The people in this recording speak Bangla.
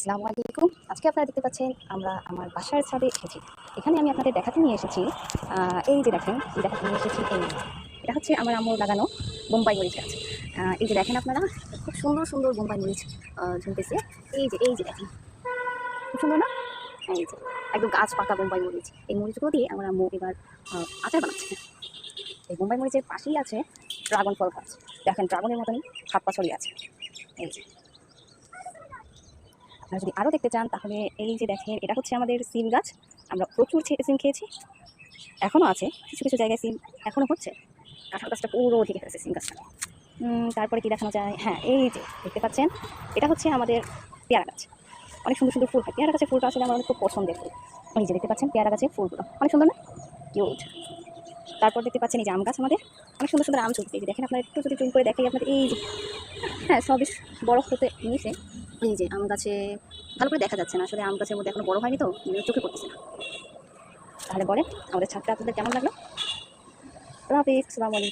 আসসালামু আলাইকুম। আজকে আপনারা দেখতে পাচ্ছেন আমরা আমার বাসার ছাদে এসেছি। এখানে আমি আপনাদের দেখাতে নিয়ে এসেছি এই যে দেখেন দেখাতে নিয়ে এসেছি এটা হচ্ছে আমার আম্মুর লাগানো বোম্বাই মরিচ গাছ। এই যে দেখেন আপনারা খুব সুন্দর সুন্দর বোম্বাই মরিচ ঝুলতেছে। এই যে দেখেন খুব সুন্দর না? এই যে একদম গাছ পাকা বোম্বাই মরিচ। এই মরিচগুলো দিয়ে আমার আম্মু এবার আচার বানাচ্ছে। এই বোম্বাই মরিচের পাশেই আছে ড্রাগন ফল গাছ। দেখেন ড্রাগনের মতনই হাত পা ছড়িয়ে আছে। এই যে আপনারা যদি আরও দেখতে চান তাহলে এই যে দেখেন এটা হচ্ছে আমাদের সিম গাছ। আমরা প্রচুর সিম খেয়েছি, এখনও আছে কিছু কিছু জায়গায় সিম এখনও হচ্ছে। কাঁঠাল গাছটা পুরো ঢেকে ফেলেছে সিম গাছটা। তারপরে কি দেখানো যায়, হ্যাঁ এই যে দেখতে পাচ্ছেন এটা হচ্ছে আমাদের পেয়ারা গাছ। অনেক সুন্দর সুন্দর ফুল হয়, পেয়ারা গাছের ফুলটা আসলে আমার অনেক খুব পছন্দের ফুল। এই যে দেখতে পাচ্ছেন পেয়ারা গাছের ফুলগুলো অনেক সুন্দর না, কিউট। তারপর দেখতে পাচ্ছেন এই যে আম গাছ, আমাদের অনেক সুন্দর সুন্দর আম চলছে। এই যে দেখেন আপনারা একটু যদি জুম করে দেখাই আপনাদের এই যে, হ্যাঁ সবই বরফ হতে নিচে। এই যে আম গাছে ভালো করে দেখা যাচ্ছে না আসলে, আম গাছের মধ্যে এখনো বড় হয়নি তো চোখে পড়তেছে না। তাহলে বলেন আমাদের ছাদটা আপনাদের কেমন লাগলো? আল্লাহ হাফিজ, আসসালামু আলাইকুম।